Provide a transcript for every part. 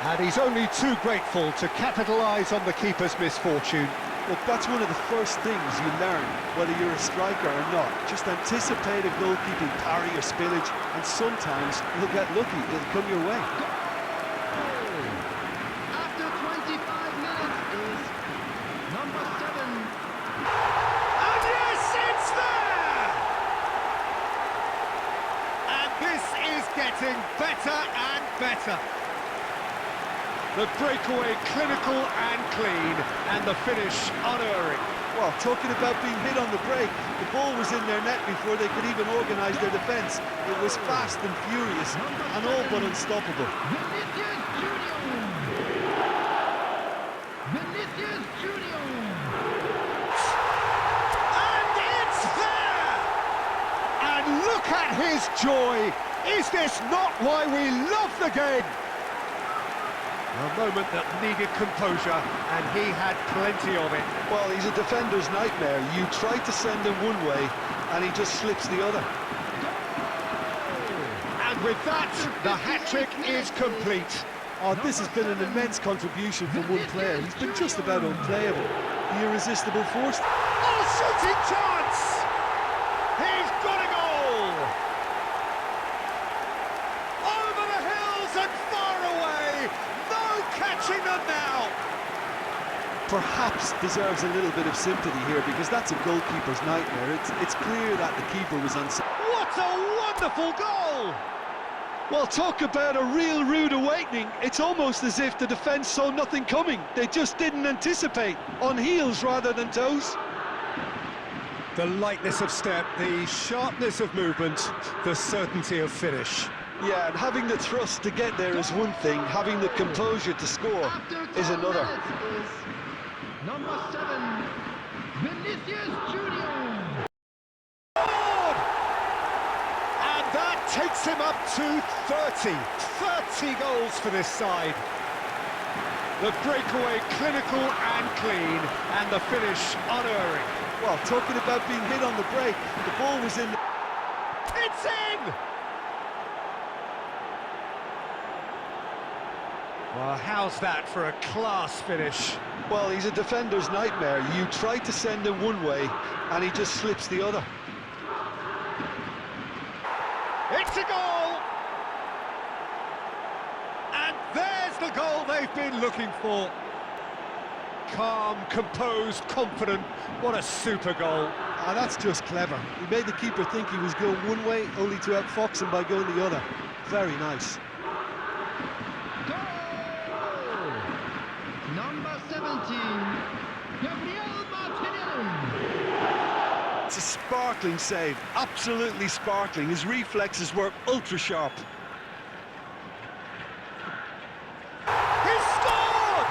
And he's only too grateful to capitalise on the keeper's misfortune. Look, that's one of the first things you learn, whether you're a striker or not. Just anticipate a goalkeeping parry or spillage, and sometimes you'll get lucky, it'll come your way. After 25 minutes is number 7. And yes, it's there! And this is getting better and better. The breakaway clinical and clean, and the finish unerring. Well, talking about being hit on the break, the ball was in their net before they could even organise their defence. It was fast and furious, and all but unstoppable. Vinicius Junior! Vinicius Junior! And it's there! And look at his joy! Is this not why we love the game? A moment that needed composure, and he had plenty of it. Well, he's a defender's nightmare. You try to send him one way, and he just slips the other. And with that, the hat-trick is complete. Oh, this has been an immense contribution from one player. He's been just about unplayable. The irresistible force. Oh, shooting chance! He's got a goal! Over the hills and far away! No catching them now! Perhaps deserves a little bit of sympathy here, because that's a goalkeeper's nightmare. It's clear that the keeper was on. What a wonderful goal! Well, talk about a real rude awakening. It's almost as if the defence saw nothing coming. They just didn't anticipate, on heels rather than toes. The lightness of step, the sharpness of movement, the certainty of finish. Yeah, and having the thrust to get there is one thing, having the composure to score is another. Is number 7, Vinicius Junior. And that takes him up to 30 goals for this side. The breakaway clinical and clean, and the finish unerring. Well, talking about being hit on the break, the ball was in. It's in! Well, how's that for a class finish? Well, he's a defender's nightmare. You try to send him one way, and he just slips the other. It's a goal! And there's the goal they've been looking for. Calm, composed, confident. What a super goal. Ah, that's just clever. He made the keeper think he was going one way, only to outfox him by going the other. Very nice. Goal! Number 17, Gabriel Martinelli. It's a sparkling save, absolutely sparkling. His reflexes were ultra sharp. He's scored!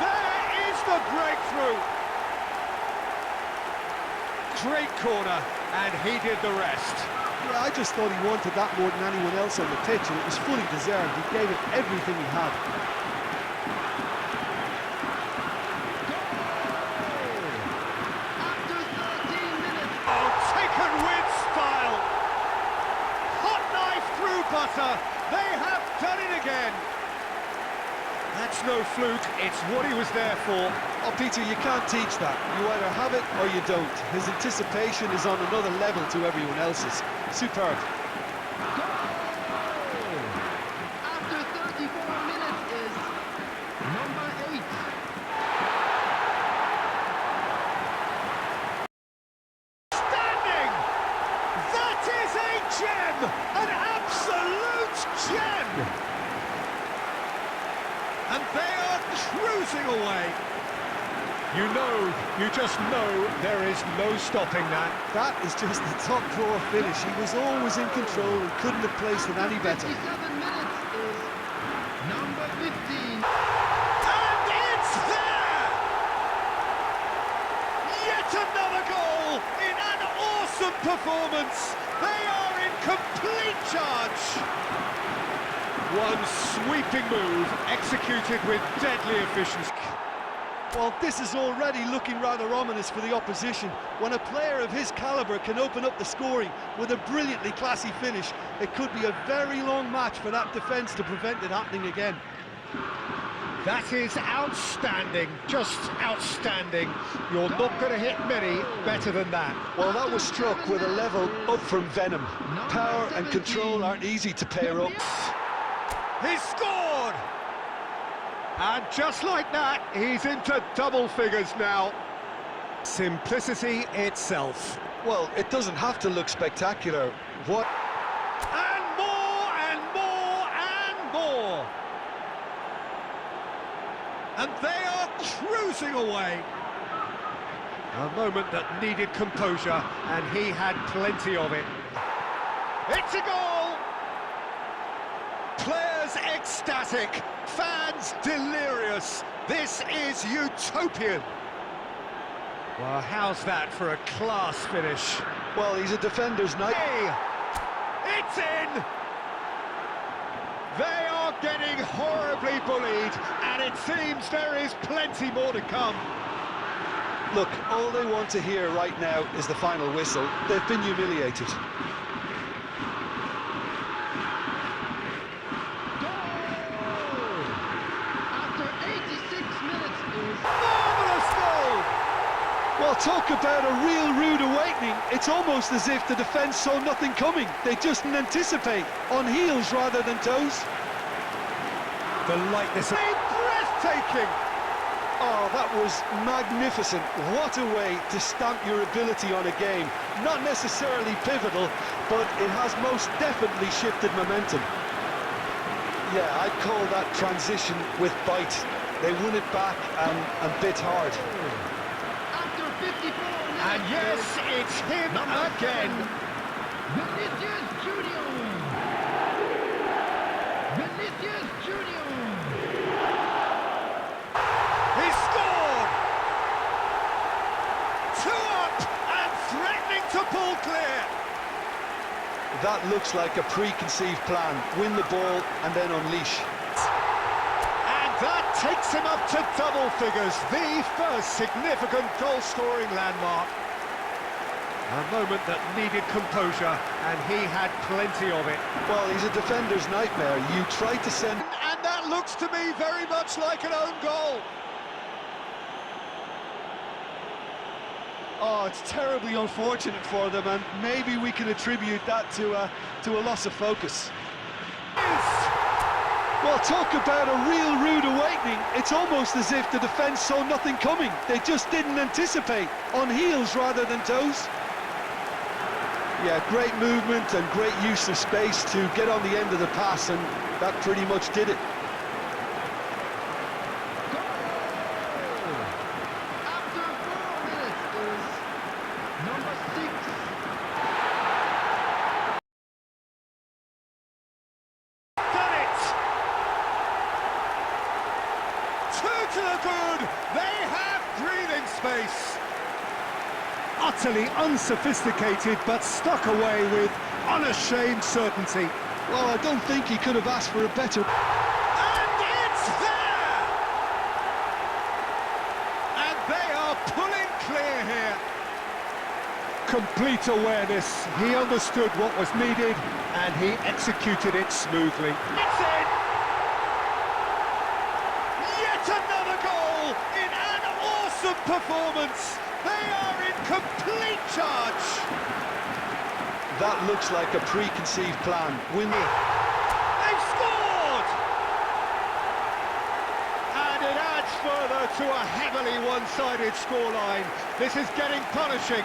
There is the breakthrough. Great corner, and he did the rest. Yeah, I just thought he wanted that more than anyone else on the pitch, and it was fully deserved. He gave it everything he had. After 13 minutes. Oh, taken with style. Hot knife through butter. They have done it again. That's no fluke, it's what he was there for. Oh, Peter, you can't teach that. You either have it or you don't. His anticipation is on another level to everyone else's. Superb. After 34 minutes is number 8. Standing! That is a gem! An absolute gem! And they are cruising away. You just know there is no stopping that. That is just the top drawer finish. He was always in control and couldn't have placed it any better. 57 minutes is number 15. And it's there! Yet another goal in an awesome performance. They are in complete charge. One sweeping move executed with deadly efficiency. Well, this is already looking rather ominous for the opposition. When a player of his calibre can open up the scoring with a brilliantly classy finish, it could be a very long match for that defence to prevent it happening again. That is outstanding, just outstanding. You're not going to hit many better than that. Well, that was struck with a level up from venom. Power and control aren't easy to pair up. He's scored! And just like that, he's into double figures now. Simplicity itself. Well, it doesn't have to look spectacular. What? And more, and more, and more! And they are cruising away. A moment that needed composure, and he had plenty of it. It's a goal! Players ecstatic, fans delirious. This is utopian. Well, how's that for a class finish? Well, he's a defender's knight. Hey, it's in! They are getting horribly bullied, and it seems there is plenty more to come. Look, all they want to hear right now is the final whistle. They've been humiliated. Well, talk about a real rude awakening. It's almost as if the defence saw nothing coming. They just didn't anticipate, on heels rather than toes. The lightness of... breathtaking! Oh, that was magnificent. What a way to stamp your ability on a game. Not necessarily pivotal, but it has most definitely shifted momentum. Yeah, I'd call that transition with bite. They won it back and bit hard. And yes, it's him again. Vinicius Junior. Vinicius Junior. He scored! 2 up and threatening to pull clear. That looks like a preconceived plan. Win the ball and then unleash. And that takes him up to double figures, the first significant goal-scoring landmark. A moment that needed composure, and he had plenty of it. Well, he's a defender's nightmare. You tried to send... And that looks to me very much like an own goal. Oh, it's terribly unfortunate for them, and maybe we can attribute that to a loss of focus. Well, talk about a real rude awakening. It's almost as if the defence saw nothing coming. They just didn't anticipate, on heels rather than toes. Yeah, great movement and great use of space to get on the end of the pass, and that pretty much did it. After 4 minutes is number 6. Done it! 2 to the good. They have breathing space. Utterly unsophisticated, but stuck away with unashamed certainty. Well, I don't think he could have asked for a better... And it's there! And they are pulling clear here. Complete awareness. He understood what was needed, and he executed it smoothly. It's in! Yet another goal in an awesome performance. They are in complete charge. That looks like a preconceived plan. Win it. They've scored! And it adds further to a heavily one-sided scoreline. This is getting punishing.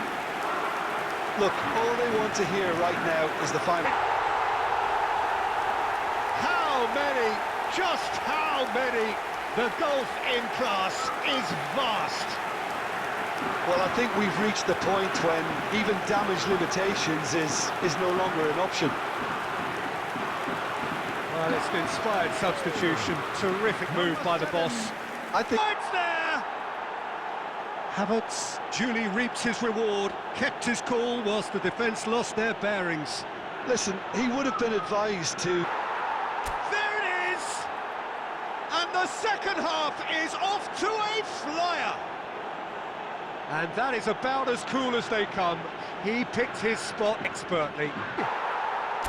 Look, all they want to hear right now is the final. How many? Just how many? The gulf in class is vast. Well, I think we've reached the point when even damage limitations is no longer an option. Well, it's an inspired substitution. Terrific move by the boss. I think... It's there! Havertz duly reaps his reward, kept his cool whilst the defence lost their bearings. Listen, he would have been advised to... There it is! And the The second half is off to a flyer. And that is about as cool as they come. He picked his spot expertly.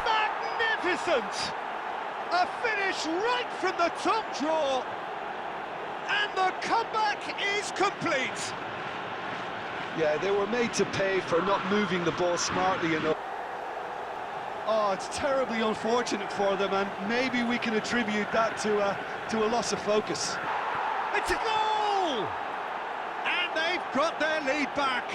Magnificent! A finish right from the top draw. And the comeback is complete. Yeah, they were made to pay for not moving the ball smartly enough. Oh, it's terribly unfortunate for them, and maybe we can attribute that to a loss of focus. It's a goal! And they've got their lead back.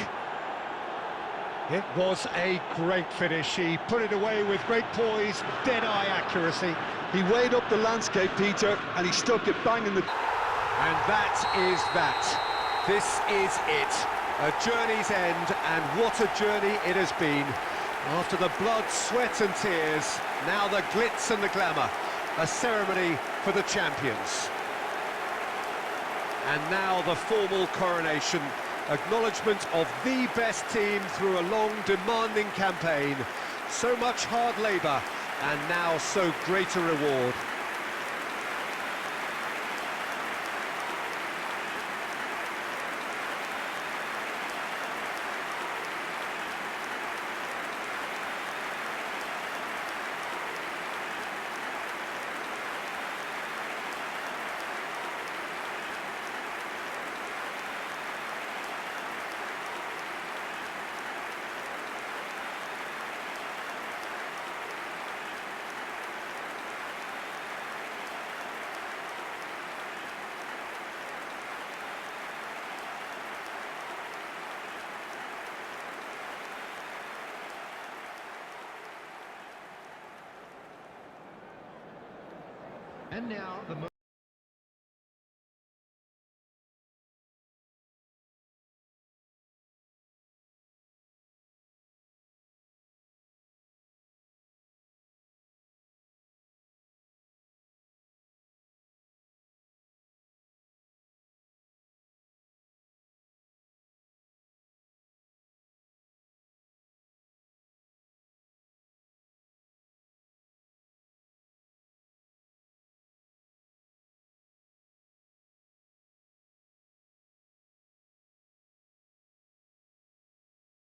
It was a great finish. He put it away with great poise, dead-eye accuracy. He weighed up the landscape, Peter, and he stuck it bang in the... And that is that. This is it. A journey's end, and what a journey it has been. After the blood, sweat and tears, now the glitz and the glamour. A ceremony for the champions. And now the formal coronation. Acknowledgement of the best team through a long, demanding campaign. So much hard labour, and now so great a reward. And now the